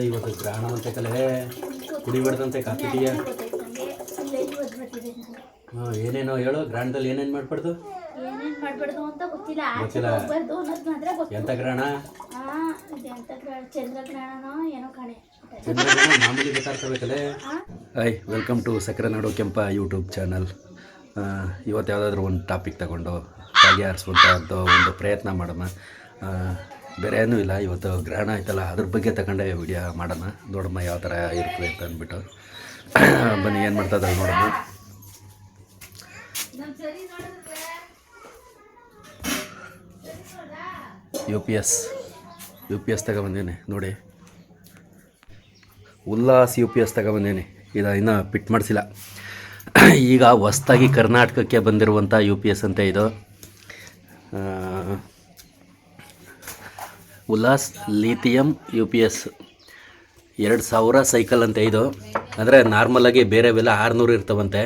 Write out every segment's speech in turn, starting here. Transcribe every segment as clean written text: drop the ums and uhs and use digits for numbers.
ಇವತ್ತು ಗ್ರಹಣ ಅಂತ ಕಲೆ ಕುಡಿಬಾರ್ದಂತೆ ಕಾಫಿ ಟೀಯ. ಹಾಂ, ಏನೇನೋ ಹೇಳು. ಗ್ರಹಣದಲ್ಲಿ ಏನೇನು ಮಾಡ್ಬಾರ್ದು ಅಂತ ಗೊತ್ತಿಲ್ಲ. ಎಂಥ ಗ್ರಹಣ? ಚಂದ್ರಗ್ರಹಣ ಏನೋ ಕಾಣೆ. ಚಂದ್ರಗ್ರಹಣ ಮಾಮೂಲಿ ಗೊತ್ತಾಗ್ತಬೇಕಲ್ಲೇ. ಹಾಯ್, ವೆಲ್ಕಮ್ ಟು ಸಕ್ಕರೆನಾಡು ಕೆಂಪ ಯೂಟ್ಯೂಬ್ ಚಾನಲ್. ಇವತ್ತು ಯಾವುದಾದ್ರೂ ಒಂದು ಟಾಪಿಕ್ ತಗೊಂಡು ಬಗೆಹರಿಸುವಂಥ ಒಂದು ಪ್ರಯತ್ನ ಮಾಡೋಣ. ಬೇರೆ ಏನೂ ಇಲ್ಲ, ಇವತ್ತು ಗ್ರಹಣ ಆಯ್ತಲ್ಲ, ಅದ್ರ ಬಗ್ಗೆ ತಗೊಂಡೆ ವಿಡಿಯೋ ಮಾಡೋಣ. ನೋಡಮ್ಮ ಯಾವ ಥರ ಇರ್ತದೆ ಅಂತ ಅಂದ್ಬಿಟ್ಟು. ಬನ್ನಿ, ಏನು ಮಾಡ್ತಾ ಇದ್ದಾರೆ ನೋಡೋಣ. ಯು ಪಿ ಎಸ್ ತಗೊಬಂದೇನೆ ನೋಡಿ. ಉಲ್ಲಾಸ್ ಯು ಪಿ ಎಸ್ ತಗೊಬಂದೇನೆ. ಇದು ಇನ್ನೂ ಪಿಟ್ ಮಾಡಿಸಿಲ್ಲ. ಈಗ ಹೊಸ್ದಾಗಿ ಕರ್ನಾಟಕಕ್ಕೆ ಬಂದಿರುವಂಥ ಯು ಪಿ ಎಸ್ ಅಂತ ಇದು. Ullas lithium U P S 2000 cycle ಅಂತ ಇದು. ಅಂದರೆ ನಾರ್ಮಲಾಗಿ ಬೇರೆವೆಲ್ಲ 600 ಇರ್ತವಂತೆ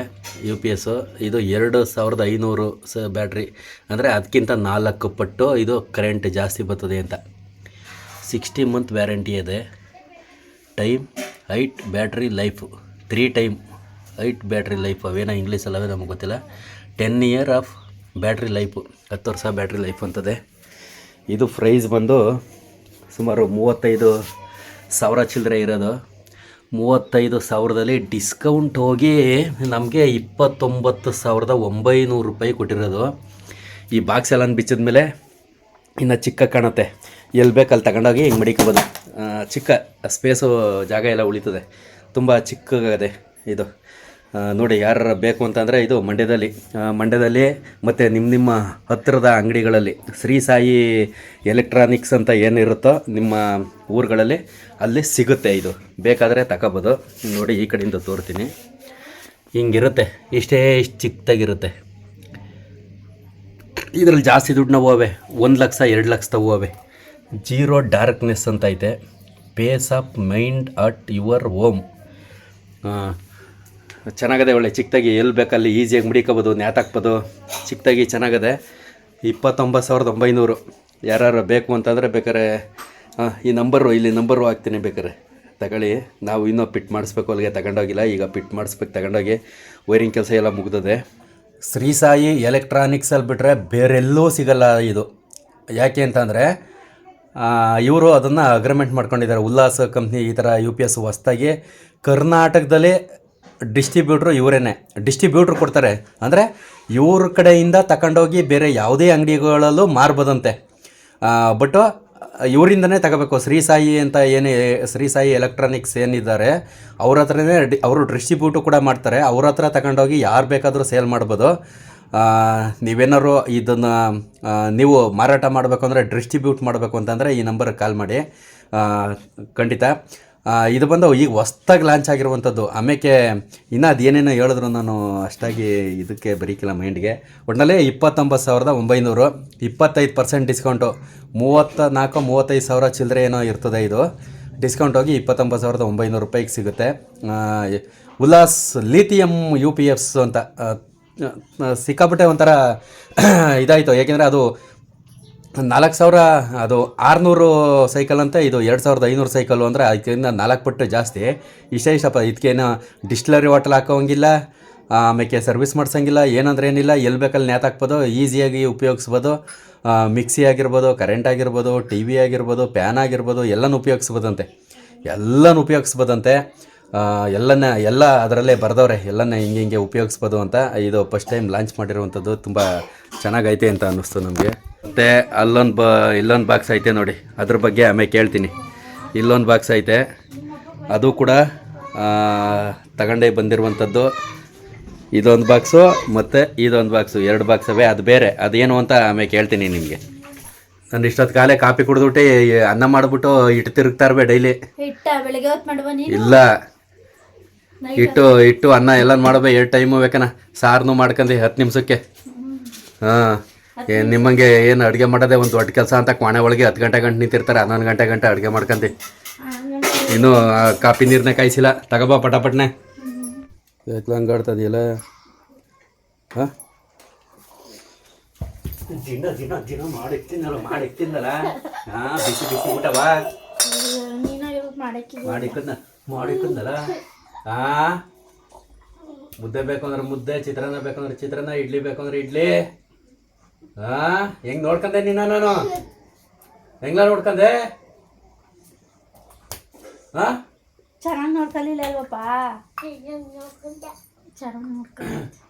ಯು ಪಿ ಎಸ್ಸು. ಇದು 2500 ಬ್ಯಾಟ್ರಿ. ಅಂದರೆ ಅದಕ್ಕಿಂತ 4 ಪಟ್ಟು ಇದು ಕರೆಂಟ್ ಜಾಸ್ತಿ ಬರ್ತದೆ ಅಂತ. 60 ಮಂತ್ ವ್ಯಾರಂಟಿ ಇದೆ. Time, height, battery life 3 time height battery life. ಅವೇನೋ ಇಂಗ್ಲೀಷಲ್ಲವೇ ನಮಗೆ ಗೊತ್ತಿಲ್ಲ. 10 ಇಯರ್ ಆಫ್ ಬ್ಯಾಟ್ರಿ ಲೈಫು, 10 ವರ್ಷ ಬ್ಯಾಟ್ರಿ ಲೈಫ್ ಅಂತದೆ. ಇದು ಪ್ರೈಸ್ ಬಂದು ಸುಮಾರು 35,000 ಚಿಲ್ಲರೆ ಇರೋದು. 35,000ದಲ್ಲಿ ಡಿಸ್ಕೌಂಟ್ ಹೋಗಿ ನಮಗೆ 29,900 ರೂಪಾಯಿ ಕೊಟ್ಟಿರೋದು. ಈ ಬಾಕ್ಸ್ ಎಲ್ಲ ಬಿಚ್ಚಿದ ಮೇಲೆ ಇನ್ನು ಚಿಕ್ಕ ಕಾಣುತ್ತೆ. ಎಲ್ಲಿ ಬೇಕಲ್ಲಿ ತಗೊಂಡೋಗಿ ಹಿಂಗೆ ಮಡಿಕೋಬೋದು. ಚಿಕ್ಕ ಸ್ಪೇಸು, ಜಾಗ ಎಲ್ಲ ಉಳಿತದೆ. ತುಂಬ ಚಿಕ್ಕಗಿದೆ ಇದು. ನೋಡಿ, ಯಾರು ಬೇಕು ಅಂತಂದರೆ ಇದು ಮಂಡ್ಯದಲ್ಲಿ ಮತ್ತು ನಿಮ್ಮ ಹತ್ತಿರದ ಅಂಗಡಿಗಳಲ್ಲಿ ಶ್ರೀ ಸಾಯಿ ಎಲೆಕ್ಟ್ರಾನಿಕ್ಸ್ ಅಂತ ಏನಿರುತ್ತೋ ನಿಮ್ಮ ಊರುಗಳಲ್ಲಿ ಅಲ್ಲಿ ಸಿಗುತ್ತೆ. ಇದು ಬೇಕಾದರೆ ತಗೋಬೋದು. ನೋಡಿ, ಈ ಕಡೆಯಿಂದ ತೋರ್ತೀನಿ. ಹಿಂಗಿರುತ್ತೆ, ಇಷ್ಟು ಚಿಕ್ಕದಾಗಿರುತ್ತೆ. ಇದರಲ್ಲಿ ಜಾಸ್ತಿ ದುಡ್ಡು ನಾವು ಹೋವೆ. 1 ಲಕ್ಷ 2 ಲಕ್ಷ ತಗೋವೆ. ಜೀರೋ ಡಾರ್ಕ್ನೆಸ್ ಅಂತ ಐತೆ. Peace of mind at your home. ಚೆನ್ನಾಗದೆ, ಒಳ್ಳೆ ಚಿಕ್ಕದಾಗಿ ಎಲ್ಲಿ ಬೇಕಲ್ಲಿ ಈಸಿಯಾಗಿ ಮುಡಿಕೋಬೋದು, ನ್ಯಾತಾಕ್ಬೋದು. ಚಿಕ್ಕದಾಗಿ ಚೆನ್ನಾಗದೆ. 29,900. ಯಾರು ಬೇಕು ಅಂತಂದರೆ ಬೇಕಾರೆ ಈ ಇಲ್ಲಿ ನಂಬರು ಹಾಕ್ತೀನಿ, ಬೇಕಾರೆ ತಗೊಳ್ಳಿ. ನಾವು ಇನ್ನೂ ಪಿಟ್ ಮಾಡಿಸ್ಬೇಕು, ಅಲ್ಲಿಗೆ ತಗೊಂಡೋಗಿಲ್ಲ. ಈಗ ಪಿಟ್ ಮಾಡಿಸ್ಬೇಕು ತಗೊಂಡೋಗಿ. ವೈರಿಂಗ್ ಕೆಲಸ ಎಲ್ಲ ಮುಗಿದದೆ. ಶ್ರೀ ಸಾಯಿ ಎಲೆಕ್ಟ್ರಾನಿಕ್ಸಲ್ಲಿ ಬಿಟ್ಟರೆ ಬೇರೆಲ್ಲೂ ಸಿಗಲ್ಲ ಇದು. ಯಾಕೆ ಅಂತಂದರೆ ಇವರು ಅದನ್ನು ಅಗ್ರಿಮೆಂಟ್ ಮಾಡ್ಕೊಂಡಿದ್ದಾರೆ. ಉಲ್ಲಾಸ್ ಕಂಪ್ನಿ ಈ ಥರ ಯು ಪಿ ಎಸ್ ಹೊಸ್ದಾಗಿ ಕರ್ನಾಟಕದಲ್ಲಿ ಡಿಸ್ಟ್ರಿಬ್ಯೂಟ್ರು ಇವರೇನೆ. ಡಿಸ್ಟ್ರಿಬ್ಯೂಟ್ರು ಕೊಡ್ತಾರೆ. ಅಂದರೆ ಇವ್ರ ಕಡೆಯಿಂದ ತಗೊಂಡೋಗಿ ಬೇರೆ ಯಾವುದೇ ಅಂಗಡಿಗಳಲ್ಲೂ ಮಾರ್ಬೋದಂತೆ. ಬಟ್ಟು ಇವರಿಂದನೇ ತಗೋಬೇಕು. ಶ್ರೀ ಸಾಯಿ ಅಂತ ಶ್ರೀ ಸಾಯಿ ಎಲೆಕ್ಟ್ರಾನಿಕ್ಸ್ ಏನಿದ್ದಾರೆ ಅವ್ರ ಹತ್ರನೇ ಅವರು ಡಿಸ್ಟ್ರಿಬ್ಯೂಟು ಕೂಡ ಮಾಡ್ತಾರೆ. ಅವ್ರ ಹತ್ರ ತಗೊಂಡೋಗಿ ಯಾರು ಬೇಕಾದರೂ ಸೇಲ್ ಮಾಡ್ಬೋದು. ನೀವೇನಾದ್ರು ಇದನ್ನು ನೀವು ಮಾರಾಟ ಮಾಡಬೇಕು ಅಂದರೆ, ಡಿಸ್ಟ್ರಿಬ್ಯೂಟ್ ಮಾಡಬೇಕು ಅಂತಂದರೆ ಈ ನಂಬರ್ಗೆ ಕಾಲ್ ಮಾಡಿ. ಖಂಡಿತ. ಇದು ಬಂದು ಈಗ ಹೊಸ್ದಾಗಿ ಲಾಂಚ್ ಆಗಿರುವಂಥದ್ದು. ಆಮೇಲೆ ಇನ್ನೂ ಅದೇನೇನೋ ಹೇಳಿದ್ರು, ನಾನು ಅಷ್ಟಾಗಿ ಇದಕ್ಕೆ ಬರೀಕಿಲ್ಲ ಮೈಂಡ್ಗೆ. ಒಟ್ಟಿನಲ್ಲಿ 29,900, 25% ಡಿಸ್ಕೌಂಟು. 34,000-35,000 ಚಿಲ್ಲರೆ ಏನೋ ಇರ್ತದೆ. ಇದು ಡಿಸ್ಕೌಂಟ್ ಹೋಗಿ 29,900 ರೂಪಾಯಿಗೆ ಸಿಗುತ್ತೆ. Ullas lithium U P S ಅಂತ ಸಿಕ್ಕಾಬಿಟ್ಟೆ ಒಂಥರ ಇದಾಯಿತು. ಏಕೆಂದರೆ ಅದು 4,000, ಅದು 600 ಸೈಕಲ್ ಅಂತ, ಇದು 2,500 ಸೈಕಲು. ಅಂದರೆ ಅದಕ್ಕಿಂತ 4 ಪಟ್ಟು ಜಾಸ್ತಿ. ಇಷ್ಟಪ್ಪ. ಇದಕ್ಕೇನು ಡಿಸ್ಟಿಲರಿ ವಾಟರ್ ಹಾಕೋಂಗಿಲ್ಲ, ಆಮೇಲೆ ಸರ್ವಿಸ್ ಮಾಡ್ಸೋಂಗಿಲ್ಲ, ಏನಂದ್ರೆ ಏನಿಲ್ಲ. ಎಲ್ಲಿ ಬೇಕಲ್ಲಿ ನ್ಯಾತಾಕ್ಬೋದು, ಈಸಿಯಾಗಿ ಉಪಯೋಗಿಸ್ಬೋದು. ಮಿಕ್ಸಿ ಆಗಿರ್ಬೋದು, ಕರೆಂಟ್ ಆಗಿರ್ಬೋದು, ಟಿ ವಿ ಆಗಿರ್ಬೋದು, ಪ್ಯಾನ್ ಆಗಿರ್ಬೋದು, ಎಲ್ಲನೂ ಉಪಯೋಗಿಸ್ಬೋದಂತೆ. ಎಲ್ಲ ಅದರಲ್ಲೇ ಬರೆದವ್ರೆ, ಎಲ್ಲನ ಹಿಂಗೆ ಉಪಯೋಗಿಸ್ಬೋದು ಅಂತ. ಇದು ಫಸ್ಟ್ ಟೈಮ್ ಲಾಂಚ್ ಮಾಡಿರುವಂಥದ್ದು. ತುಂಬ ಚೆನ್ನಾಗೈತೆ ಅಂತ ಅನ್ನಿಸ್ತು ನಮಗೆ. ಮತ್ತು ಇಲ್ಲೊಂದು ಬಾಕ್ಸ್ ಐತೆ ನೋಡಿ, ಅದ್ರ ಬಗ್ಗೆ ಆಮೇಲೆ ಕೇಳ್ತೀನಿ. ಇಲ್ಲೊಂದು ಬಾಕ್ಸ್ ಐತೆ, ಅದು ಕೂಡ ತಗೊಂಡೇ ಬಂದಿರುವಂಥದ್ದು. ಇದೊಂದು ಬಾಕ್ಸು ಮತ್ತು ಇದೊಂದು ಬಾಕ್ಸು, 2 ಬಾಕ್ಸ್ ಅವೇ. ಅದು ಬೇರೆ, ಅದೇನು ಅಂತ ಆಮೇಲೆ ಕೇಳ್ತೀನಿ ನಿಮಗೆ. ನಾನು ಇಷ್ಟೊತ್ತು ಕಾಲೇ ಕಾಫಿ ಕುಡಿದ್ಬಿಟ್ಟು ಅನ್ನ ಮಾಡಿಬಿಟ್ಟು ಇಟ್ಟು ತಿರುಗ್ತಾ ಇರ್ಬೇ ಡೈಲಿ. ಇಲ್ಲ, ಇಟ್ಟು ಅನ್ನ ಎಲ್ಲ ಮಾಡಬೇ 2 ಟೈಮು ಬೇಕನ. ಸಾರನು ಮಾಡ್ಕೊಂಡು 10 ನಿಮಿಷಕ್ಕೆ. ಹಾಂ, ನಿಮ್ಮಂಗೆ ಏನು ಅಡುಗೆ ಮಾಡೋದೇ ಒಂದು ದೊಡ್ಡ ಕೆಲಸ ಅಂತ ಕೋಣೆ ಒಳಗೆ 10 ಗಂಟೆ ನಿಂತಿರ್ತಾರೆ. 11 ಗಂಟೆ ಅಡುಗೆ ಮಾಡ್ಕೊಂತ. ಇನ್ನೂ ಕಾಫಿ ನೀರನ್ನ ಕಾಯಿಸಿಲ್ಲ. ತಗೋಬಾ ಪಟಾಪಟ್ನೆ. ಹಂಗೆ ಆಡ್ತದೆಯಲ್ಲ. ಹಾಂ, ದಿನ ಮಾಡಿಕ್ತಿನ್ನಲ್ಲ. ಹಾಂ, ಬಿಸಿ ಊಟವಾ. ಮಾಡಿಕ್ಕದ್ನಲ್ಲ ಆ ಮುದ್ದೆ ಬೇಕು ಅಂದ್ರೆ ಮುದ್ದೆ, ಚಿತ್ರಾನ್ನ ಬೇಕಂದ್ರೆ ಚಿತ್ರಾನ್ನ, ಇಡ್ಲಿ ಬೇಕಂದ್ರೆ ಇಡ್ಲಿ. ಹೆಂಗ್ ನೋಡ್ಕೊಂಡೆ ನೀನ? ನಾನು ಹೆಂಗ್ಲ ನೋಡ್ಕೊಂಡೆ? ಚೆನ್ನಾಗಿ ನೋಡ್ಕೊಳ್ಳಿಲ್ಲ ಅಲ್ವಪ್ಪ? ಚೆನ್ನಾಗಿ ನೋಡ್ಕೊಳ್ಳಿ.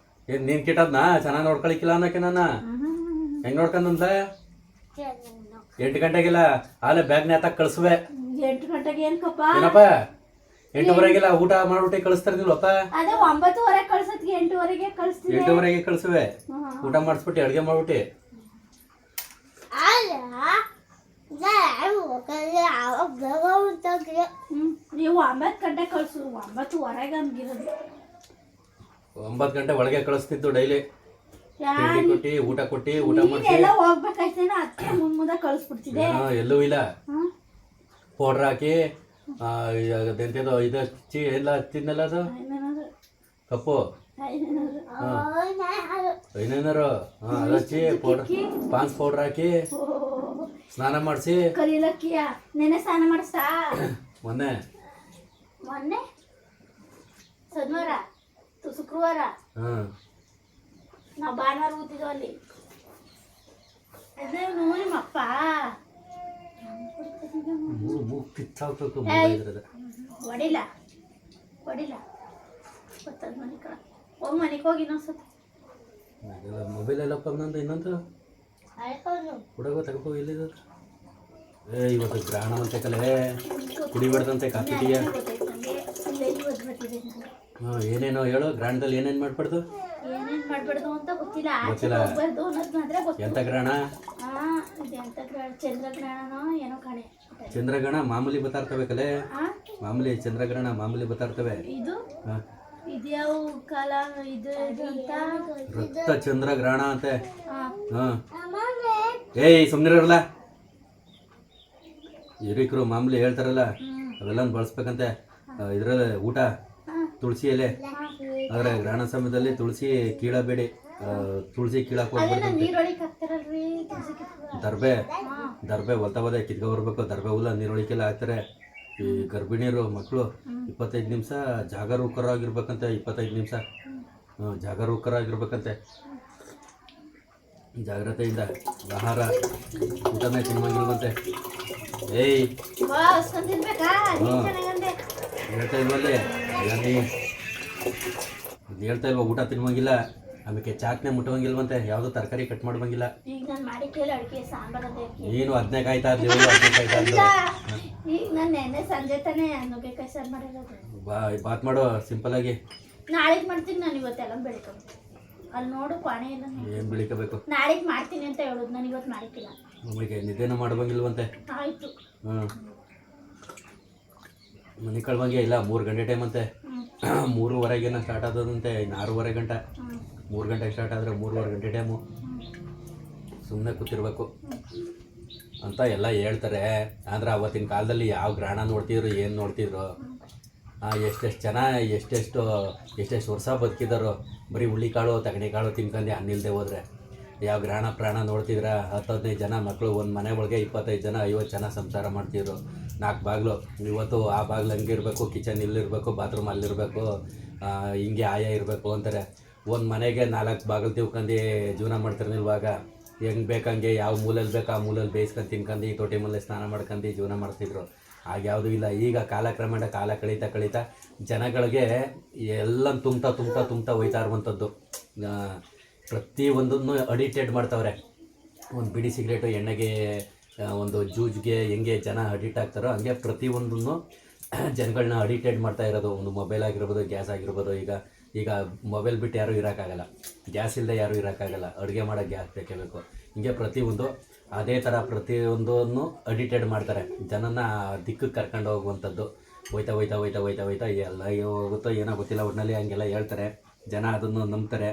ಏನ್ ನೀನ್ ಕಿಟ್ಟದ್ನ ಚೆನ್ನಾಗಿ ನೋಡ್ಕೊಳಿಕ್ಕಿಲ್ಲ ಅನ್ನಕ್ಕೆ ನನ್ನ ಹೆಂಗ್ ನೋಡ್ಕೊಂಡಂತ? 8 ಗಂಟೆಗಿಲ್ಲ ಆಲೆ ಬ್ಯಾಗ್ ನೇತಾಕ್ ಕಳ್ಸುವೆ. 8 ಗಂಟೆಗೆ ಏನ್ಕಪ್ಪ? ಏನಪ್ಪ 8:30ಗೆಲ್ಲ ಊಟ ಮಾಡ್ಬಿಟ್ಟು ಕಳಿಸ್ತಾರಿಲ್ವಪ್ಪ? ಅದೇ 9:30 ಕಳ್ಸತ್ಗೆ 8:30ಗೆ ಕಳಿಸ್ತೀನಿ. 8:30ಗೆ ಕಳ್ಸುವೆ. ಊಟ ಮಾಡಿಸ್ಬಿಟ್ಟು ಅಡುಗೆ ಮಾಡ್ಬಿಟ್ಟು ನೀವು 9 ಗಂಟೆ ಕಳ್ಸು. 9:30 ಹಂಗಿರೋದು. 9 ಗಂಟೆ ಒಳಗೆ ಕಳಿಸ್ತಿದ್ದು ಡೈಲಿ. ತಿಂಡಿ ಕೊಟ್ಟಿ ಊಟ ಕೊಟ್ಟಿ ಊಟ ಮಾಡಿಸಿ ಎಲ್ಲ ಹೋಗ್ಬೇಕಾಯ್ತೇನೋ ಅದಕ್ಕೆ ಮುಂದೆ ಕಳಿಸ್ಬಿಡ್ತಿದ್ದೆ. ಎಲ್ಲೂ ಇಲ್ಲ. ಪೌಡ್ರ್ ಹಾಕಿ ಅದೆಂತೇನೋ ಇದು ಹಚ್ಚಿ ಎಲ್ಲ ಹಚ್ಚಿದ್ನಲ್ಲ ಅದು ಕಪ್ಪು ಐನೇನಾರು ಅದು ಹಚ್ಚಿ ಪೌಡ್ರ್ ಪಾನ್ಸ್ ಪೌಡ್ರ್ ಹಾಕಿ ಸ್ನಾನ ಮಾಡಿಸಿ. ಕರಿಲಕ್ಕಿಯ ನೆನೆ ಸ್ನಾನ ಮಾಡಿಸ್ತಾ? ಮೊನ್ನೆ ಶನಿವಾರ ಶುಕ್ರವಾರ ನಾವು ಭಾನುವಾರ ಕೂತಿದ್ವು ಅಲ್ಲಿ. ಅದೇ ನಿಮ್ಮಪ್ಪ ಹೊಡಿಲ್ಲ ಗೊತ್ತದ ಮನೆ ಕಡೆ ಹೋಗಿ ಮನೆಗೆ ಹೋಗಿ ಇನ್ನೊಂದ್ಸತಿ ಮೊಬೈಲ್ ಎಲ್ಲಪ್ಪ ನಂದು ಇನ್ನೊಂದು ಹುಡುಗ ತಗೋ ಎಲ್ಲಿದ್ದು? ಇವತ್ತು ಗ್ರಹಣ ಅಂತ ಕಲೆ ಕುಡಿಬಾರ್ದಂತೆ ಕಾಫಿ ಟೀಯ. ಏನೇನೋ ಹೇಳು, ಗ್ರಹಣದಲ್ಲಿ ಏನೇನು ಮಾಡ್ಬಾರ್ದು? ಏನೇನ್ ಮಾಡ್ಬಾರ್ದು ಅಂತ ಗೊತ್ತಿಲ್ಲ. ಎಂತ ಗ್ರಹಣ? ಚಂದ್ರಗ್ರಹಣನೋ ಏನೋ ಕಣೆ. ಚಂದ್ರಗ್ರಹಣ ಮಾಮೂಲಿ ಬತ್ತಾರ್ತವೆ ಕಲೆ. ಮಾಮೂಲಿ ಚಂದ್ರಗ್ರಹಣ ಮಾಮೂಲಿ ಬತ್ತಾರ್ತವೆ. ಇದು ಇದ್ಯಾವ ಕಾಲ ಇದು ಅಂತ ರಕ್ತ ಚಂದ್ರಗ್ರಹಣ ಅಂತೆ. ಏಯ್ ಸುಮ್ನಿರಲ್ಲ, ಹಿರಿಕರು ಮಾಮೂಲಿ ಹೇಳ್ತಾರಲ್ಲ ಅವೆಲ್ಲ ಬಳಸ್ಬೇಕಂತೆ. ಇದ್ರಲ್ಲಿ ಊಟ ತುಳಸಿ ಎಲೆ, ಆದರೆ ಗ್ರಹಣ ಸಮಯದಲ್ಲಿ ತುಳಸಿ ಕೀಳಬೇಡಿ. ತುಳಸಿ ಕೀಳಕ್ಕೆ ಹೋಗ್ಬಾರ್ದು. ದರ್ಬೆ ಹೊಲ್ತವದೆ ಕಿತ್ಕೊ ಬರ್ಬೇಕು. ದರ್ಬೆ ಹುಲ್ಲ ನೀರೊಳಿಕೆಲ್ಲ ಹಾಕ್ತಾರೆ. ಈ ಗರ್ಭಿಣಿಯರು ಮಕ್ಕಳು 25 ನಿಮಿಷ ಜಾಗರೂಕರಾಗಿರ್ಬೇಕಂತೆ. 25 ನಿಮಿಷ ಜಾಗರೂಕರಾಗಿರ್ಬೇಕಂತೆ. ಜಾಗ್ರತೆಯಿಂದ ಆಹಾರ ಊಟನೇ ತಿನ್ನುವಂಗಿಲ್ವಂತೆ. ಏಯ್ ಹೇಳ್ತಾ ಇಲ್ವಲ್ಲಿ ಹೇಳ್ತಾ ಇಲ್ವ? ಊಟ ತಿನ್ನುವಂಗಿಲ್ಲ, ಆಮೇಲೆ ಚಾಕ್ನೆ ಮುಟ್ಟುವಂಗಿಲ್ವಂತೆ, ಯಾವುದು ತರಕಾರಿ ಕಟ್ ಮಾಡುವಂಗಿಲ್ಲ. ನೀನು 15 ಕಾಯ್ತಾ ಇದ್ಲಿ, 15 ಕಾಯ್ತಾ ಇದ್ಲು. ಬಾತ್ ಮಾಡು ಸಿಂಪಲ್ ಆಗಿ. ನಾಳೆಗೆ ಮಾಡ್ತೀನಿ ನಾನು, ಇವತ್ತೆಲ್ಲ ಬೆಳಿಬೇಕು. ಅಲ್ಲಿ ನೋಡು ಪಾಣಿ ಇಲ್ಲ. ಏನು ಬೆಳಿಕಬೇಕು? ನಾಳೆಗೆ ಮಾಡ್ತೀನಿ ಅಂತ ಹೇಳುದು, ನಾನು ಇವತ್ತು ಮಾಡಿಕ್ಕಿಲ್ಲ. ನಮಗೆ ನಿದ್ದೆನೂ ಮಾಡುವಂಗಿಲ್ವಂತೆ. ಆಯ್ತು. ಮನೆ ಕಳ್ವಂಗೆ ಇಲ್ಲ. 3 ಗಂಟೆ ಟೈಮ್ ಅಂತೆ. 3:30 ಸ್ಟಾರ್ಟ್ ಆದದಂತೆ. ಇನ್ನು 6:30 ಗಂಟೆ. 3 ಗಂಟೆಗೆ ಸ್ಟಾರ್ಟ್ ಆದರೆ 3:30 ಗಂಟೆ ಟೈಮು. ಸುಮ್ಮನೆ ಕೂತಿರ್ಬೇಕು ಅಂತ ಎಲ್ಲ ಹೇಳ್ತಾರೆ. ಆದರೆ ಅವತ್ತಿನ ಕಾಲದಲ್ಲಿ ಯಾವ ಗ್ರಹಣ ನೋಡ್ತಿದ್ರು, ಏನು ನೋಡ್ತಿದ್ರು? ಎಷ್ಟೆಷ್ಟು ಜನ ಎಷ್ಟೆಷ್ಟು ವರ್ಷ ಬದುಕಿದಾರೋ. ಬರೀ ಹುಳ್ಳಿಕಾಳು ತಗಣಿಕಾಳು ತಿನ್ಕೊಂಡು ಅನ್ನಿಲ್ದೆ ಹೋದರೆ ಯಾವ ಗ್ರಹಣ ಪ್ರಾಣ ನೋಡ್ತಿದ್ರ? 10-15 ಜನ ಮಕ್ಕಳು ಒಂದು ಮನೆ ಒಳಗೆ 25 ಜನ 50 ಜನ ಸಂಸಾರ ಮಾಡ್ತಿದ್ರು. 4 ಬಾಗಿಲು. ಇವತ್ತು ಆ ಬಾಗಿಲು ಹಂಗಿರಬೇಕು, ಕಿಚನ್ ಇಲ್ಲಿರಬೇಕು, ಬಾತ್ರೂಮ್ ಅಲ್ಲಿರಬೇಕು, ಹಿಂಗೆ ಆಯ ಇರಬೇಕು ಅಂತಾರೆ. ಒಂದು ಮನೆಗೆ 4 ಬಾಗಿಲು ತಿಳ್ಕೊಂಡು ಜೀವನ ಮಾಡ್ತಿರ್ನಿಲ್ವಾಗ. ಹೆಂಗೆ ಬೇಕಂಗೆ ಯಾವ ಮೂಲೆಯಲ್ಲಿ ಬೇಕು ಆ ಮೂಲೆಯಲ್ಲಿ ಬೇಯಿಸ್ಕೊಂಡು ತಿನ್ಕೊಂಡು ತೊಟ್ಟಿ ಮೂಲೆ ಸ್ನಾನ ಮಾಡ್ಕೊಂಡು ಜೀವನ ಮಾಡ್ತಿದ್ರು. ಆಗ ಯಾವುದೂ ಇಲ್ಲ. ಈಗ ಕಾಲಕ್ರಮೇಣ ಕಾಲ ಕಳೀತಾ ಜನಗಳಿಗೆ ಎಲ್ಲ ತುಂಬ್ತಾ ಹೋಯ್ತಾ ಇರುವಂಥದ್ದು. ಪ್ರತಿಯೊಂದನ್ನು ಅಡಿಕ್ಟೆಡ್ ಮಾಡ್ತಾವ್ರೆ. ಒಂದು ಬಿಡಿ ಸಿಗರೇಟು, ಎಣ್ಣೆಗೆ, ಒಂದು ಜೂಜ್ಗೆ ಹೆಂಗೆ ಜನ ಅಡಿಕ್ಟ್ ಆಗ್ತಾರೋ ಹಂಗೆ ಪ್ರತಿಯೊಂದನ್ನು ಜನಗಳನ್ನ ಅಡಿಕ್ಟೆಡ್ ಮಾಡ್ತಾ ಇರೋದು. ಒಂದು ಮೊಬೈಲ್ ಆಗಿರ್ಬೋದು, ಗ್ಯಾಸ್ ಆಗಿರ್ಬೋದು. ಈಗ ಮೊಬೈಲ್ ಬಿಟ್ಟು ಯಾರೂ ಇರೋಕ್ಕಾಗಲ್ಲ, ಗ್ಯಾಸ್ ಇಲ್ಲದೆ ಯಾರೂ ಇರೋಕ್ಕಾಗಲ್ಲ. ಅಡುಗೆ ಮಾಡೋಕ್ಕೆ ಗ್ಯಾಸ್ ಬೇಕೇ ಬೇಕು. ಹಿಂಗೆ ಪ್ರತಿಯೊಂದು ಅದೇ ಥರ ಪ್ರತಿಯೊಂದನ್ನು ಅಡಿಕ್ಟೆಡ್ ಮಾಡ್ತಾರೆ. ಜನನ ದಿಕ್ಕಕ್ಕೆ ಕರ್ಕೊಂಡು ಹೋಗುವಂಥದ್ದು. ಹೋಯ್ತಾ ಎಲ್ಲ ಹೋಗುತ್ತೋ ಏನೋ ಗೊತ್ತಿಲ್ಲ, ಒಟ್ಟಿನಲ್ಲಿ ಹಂಗೆಲ್ಲ ಹೇಳ್ತಾರೆ. ಜನ ಅದನ್ನು ನಂಬ್ತಾರೆ.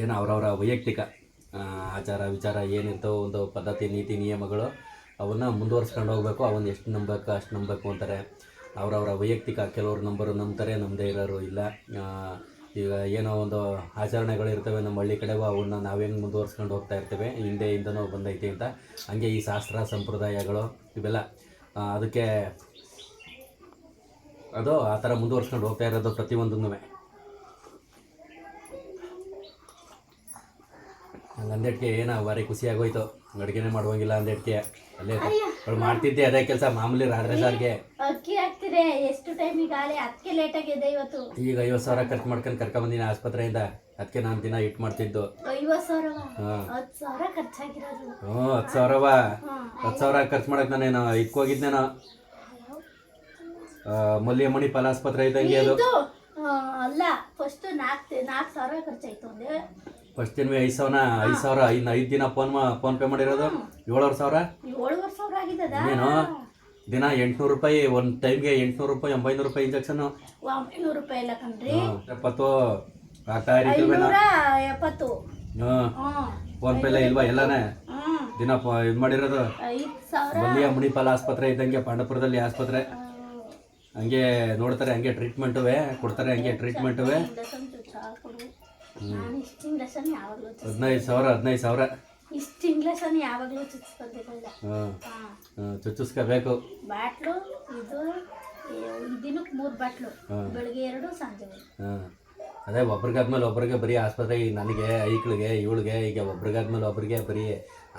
ಏನೋ ಅವರವರ ವೈಯಕ್ತಿಕ ಆಚಾರ ವಿಚಾರ ಏನಿರ್ತವೋ, ಒಂದು ಪದ್ಧತಿ ನೀತಿ ನಿಯಮಗಳು, ಅವನ್ನ ಮುಂದುವರ್ಸ್ಕೊಂಡು ಹೋಗ್ಬೇಕು. ಅವನ್ನ ಎಷ್ಟು ನಂಬಬೇಕು ಅಷ್ಟು ನಂಬಬೇಕು ಅಂತಾರೆ. ಅವರವರ ವೈಯಕ್ತಿಕ ಕೆಲವರು ನಂಬ್ತಾರೆ, ನಮ್ಮದೇ ಇರೋರು ಇಲ್ಲ. ಈಗ ಏನೋ ಒಂದು ಆಚರಣೆಗಳಿರ್ತವೆ ನಮ್ಮ ಹಳ್ಳಿ ಕಡೆಗೂ, ಅವನ್ನ ನಾವೇನು ಮುಂದುವರ್ಸ್ಕೊಂಡು ಹೋಗ್ತಾ ಇರ್ತೇವೆ. ಹಿಂದೆಯಿಂದನೂ ಬಂದೈತೆ ಅಂತ. ಹಂಗೆ ಈ ಶಾಸ್ತ್ರ ಸಂಪ್ರದಾಯಗಳು ಇವೆಲ್ಲ ಅದಕ್ಕೆ ಅದು ಆ ಥರ ಮುಂದುವರ್ಸ್ಕೊಂಡು ಹೋಗ್ತಾ ಇರೋದು ಪ್ರತಿಯೊಂದೂ. ಅಂದೇಟ್ಗೆ ಏನೋ ಭಾರಿ ಖುಷಿ ಆಗೋಯ್ತು, ಅಡುಗೆನೇ ಮಾಡುವಂಗಿಲ್ಲ ಅಂದೇಟ್ಗೆ. ಅಲ್ಲೇ ಅವಳು ಮಾಡ್ತಿದ್ದೆ ಅದೇ ಕೆಲಸ ಮಾಮೂಲಿ ರಾತ್ರಿ ಸಾರಿಗೆ. ಅಕ್ಕಿ ಹಾಕ್ತಿರೆ ಎಷ್ಟು ಟೈಮ್ ಈಗಾಗಲೇ ಅದಕ್ಕೆ ಲೇಟ್ ಆಗಿದೆ ಇವತ್ತು. ಈಗ 50,000 ಖರ್ಚು ಮಾಡ್ಕೊಂಡು ಕರ್ಕೊಂಬಂದಿನಿ ಆಸ್ಪತ್ರೆಯಿಂದ. ಅದಕ್ಕೆ ನಾನು ದಿನ ಇಟ್ಟು ಮಾಡ್ತಿದ್ದು. 50,000 10,000 ಖರ್ಚಾಗಿರೋದು. 10,000 10,000 ಖರ್ಚು ಮಾಡಕ್ಕೆ ನಾನೇನು ಇಕ್ಕೋಗಿದ್ನೇನೋ. ಮಲ್ಲಿಯಮ್ಮಣಿ ಪಾಲ್ ಆಸ್ಪತ್ರೆ ಇದ್ದಂಗೆ ಅದು. ಅಲ್ಲ ಫಸ್ಟ್ 4,000 ಖರ್ಚಾಯ್ತು ಅಂದೆ. ಫಸ್ಟ್ ದಿನ 5,000 ಇನ್ನು 5 ದಿನ ಫೋನ್ ಪೇ ಮಾಡಿರೋದು 7,000. 7,000 ಆಗಿದ್ದದ. ಇನ್ನೇನು ದಿನ 800 ರೂಪಾಯಿ, ಒಂದು ಟೈಮ್ಗೆ 800 ರೂಪಾಯಿ 900 ರೂಪಾಯಿ ಇಂಜೆಕ್ಷನ್ನು. 900 ರೂಪಾಯಿ ಇಲ್ಲ ಕಣ್ರಿ, 70 ಆಗ್ತಾ ಇರ್ತೀವಿ. 570. ಫೋನ್ ಪೇ ಎಲ್ಲ ಇಲ್ವಾ? ಎಲ್ಲಾನೇ ದಿನ ಇದು ಮಾಡಿರೋದು. 5,000 ಮಲ್ಲಿಯ ಮುನಿಪಾಲ ಆಸ್ಪತ್ರೆ ಇದ್ದಂಗೆ ಪಾಂಡಪುರದಲ್ಲಿ ಆಸ್ಪತ್ರೆ. ಹಂಗೆ ನೋಡ್ತಾರೆ, ಹಂಗೆ ಟ್ರೀಟ್ಮೆಂಟುವೆ ಕೊಡ್ತಾರೆ, ಹಂಗೆ ಟ್ರೀಟ್ಮೆಂಟುವೆ. 15,000 ಇಷ್ಟು ಇಂಗ್ಲೀಷ್ ಯಾವಾಗಲೂ ಚುಚ್ಚಿಸ್ಕೊಂಡಿರಲಿಲ್ಲ. ಚುಚ್ಚಿಸ್ಕೋಬೇಕು. ಬಾಟ್ಲು ಇದು ದಿನಕ್ಕೆ 3 ಬಾಟ್ಲು, ಬೆಳಿಗ್ಗೆ 2 ಸಂಜೆ 1. ಅದೇ ಒಬ್ರಿಗಾದ್ಮೇಲೆ ಒಬ್ರಿಗೆ ಬರೀ ಆಸ್ಪತ್ರೆ. ನನಗೆ ಐಕ್ಳಿಗೆ ಇವಳಿಗೆ ಈಗ ಒಬ್ರಿಗಾದ್ಮೇಲೆ ಒಬ್ರಿಗೆ ಬರೀ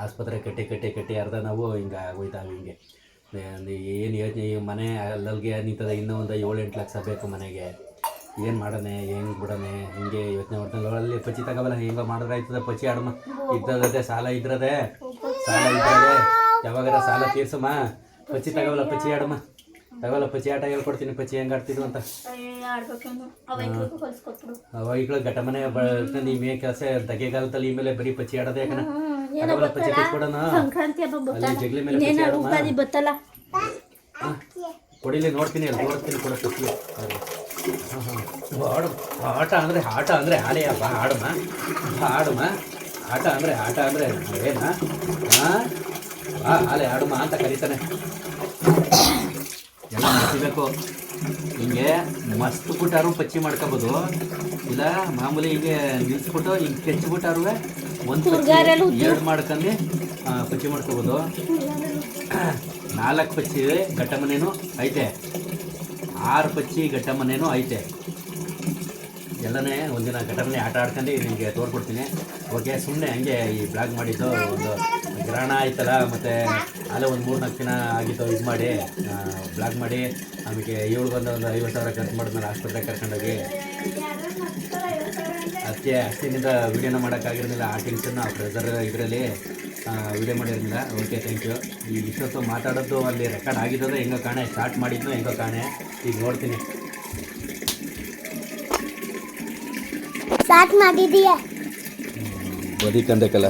ಆಸ್ಪತ್ರೆ ಕಟ್ಟಿ ಅರ್ಧ ನಾವು ಹಿಂಗೆ ಆಗೋಯ್ತಾವೆ. ಹಿಂಗೆ ಏನು ಯೋಚನೆ, ಈ ಮನೆ ಅಲ್ಲಲ್ಗೆ ನಿಂತದ ಇನ್ನೂ ಒಂದು 7-8 ಲಕ್ಷ ಬೇಕು ಮನೆಗೆ. ಏನು ಮಾಡೋಣ, ಹೆಂಗೆ ಬಿಡೋಣ, ಹಿಂಗೆ ಯೋಚನೆ ಮಾಡ್ತಾನೆ. ಅಲ್ಲಿ ಪಚ್ಚಿ ತಗೋಬಲ್ಲ, ಹೆಂಗೆ ಮಾಡಿದ್ರೆ ಆಯ್ತದೆ. ಪಚ್ಚಿ ಆಡಮ್ಮ, ಇದ್ದದೇ ಸಾಲ ಇದ್ರದೆ ಯಾವಾಗಾರ ಸಾಲ ತೀರ್ಸಮ್ಮ. ಪಚ್ಚಿ ತಗೋಬಲ್ಲ, ಪಚ್ಚಿ ಆಡಮ್ಮ, ತಗೋಲ್ಲ. ಪಚ್ಚಿ ಆಟ ಹೇಳ್ಕೊಡ್ತೀನಿ, ಪಚ್ಚಿ ಹೆಂಗೆ ಆಡ್ತಿದ್ವು ಅಂತ. ಅವಾಗ ಗಟ್ಟ ಮನೆ ನೀವೇ ಕೆಲಸ ದಗೆಗಾಲದಲ್ಲಿ ಮೇಲೆ ಬರೀ ಪಚ್ಚಿ ಆಡೋದೇ. ಯಾಕನ ತಗೋಬಲ್ಲ, ಪಚ್ಚಿ ಕಿತ್ಕೊಡೋಣ. ಅಲ್ಲಿ ಜಗ್ಲಿ ಮೇಲೆ ಪಚ್ಚಿ ಆಡಮ್ಮ. ಕೊಡಿಲಿ, ನೋಡ್ತೀನಿ, ಅಲ್ಲಿ ತೋರಿಸ್ತೀನಿ ಕೂಡ ಪಚ್ಚಿ. ಆಟ ಅಂದರೆ ಆಲೆ ಹಬ್ಬ. ಆಡಮ್ಮ ಆಟ ಅಂದರೆ ಏನ ಆಲೆ ಆಡಮ್ಮ ಅಂತ ಕರೀತಾನೆ. ಎಲ್ಲ ಮಾಡ್ತಿರ್ಬೇಕು. ಹಿಂಗೆ ಮಸ್ತ್ ಬಿಟ್ಟಾರು ಪಚ್ಚಿ ಮಾಡ್ಕೋಬೋದು, ಇಲ್ಲ ಮಾಮೂಲಿ ಹಿಂಗೆ ನಿಲ್ಸ್ಬಿಟ್ಟು ಹಿಂಗೆ ಕೆಚ್ಚಿಬಿಟ್ಟಾರು ಒಂದು 2 ಮಾಡ್ಕೊಂಡು ಪಚ್ಚಿ ಮಾಡ್ಕೋಬೋದು. 4 ಪಚ್ಚಿ ಗಟ್ಟ ಮನೇನು ಐತೆ, 6 ಪಚ್ಚಿ ಗಟ್ಟ ಮನೇನು ಐತೆ. ಎಲ್ಲನೇ ಒಂದಿನ ಘಟನೆ ಆಟ ಆಡ್ಕೊಂಡು ನಿಮಗೆ ತೋರ್ಕೊಡ್ತೀನಿ. ಓಕೆ, ಸುಮ್ಮನೆ ಹಂಗೆ ಈ ಬ್ಲಾಗ್ ಮಾಡಿದ್ದು ಒಂದು ಗ್ರಹಣ ಆಯ್ತಲ್ಲ, ಮತ್ತು ಅಲ್ಲೇ ಒಂದು 3-4 ದಿನ ಆಗಿತ್ತು ಇದು ಮಾಡಿ ಬ್ಲಾಗ್ ಮಾಡಿ. ಆಮೇಲೆ ಇವಳಿಗೊಂದು 50,000 ಖರ್ಚು ಮಾಡಿದ್ಮೇಲೆ ಆಸ್ಪತ್ರೆಗೆ ಕರ್ಕೊಂಡೋಗಿ ಅದಕ್ಕೆ ಅಷ್ಟಿನಿಂದ ವೀಡಿಯೋನ ಮಾಡೋಕ್ಕಾಗಿರಲಿಲ್ಲ. ಆ ಟೆನ್ಷನ್, ಆ ಪ್ರೆಸರ್ ಇದರಲ್ಲಿ ವೀಡಿಯೋ ಮಾಡಿರಲಿಲ್ಲ. Okay, thank you. ಈಗ ಇಷ್ಟೊತ್ತು ಮಾತಾಡೋದು ಅಲ್ಲಿ ರೆಕಾರ್ಡ್ ಆಗಿದ್ದೋ ಹೆಂಗೋ ಕಾಣೆ, ಸ್ಟಾರ್ಟ್ ಮಾಡಿದ್ನೋ ಹೆಂಗೋ ಕಾಣೆ. ಈಗ ನೋಡ್ತೀನಿ. ಸ್ಟಾರ್ಟ್ ಮಾಡಿದೀಯ ಬರೀ ಕಂದಕಲ್ಲ.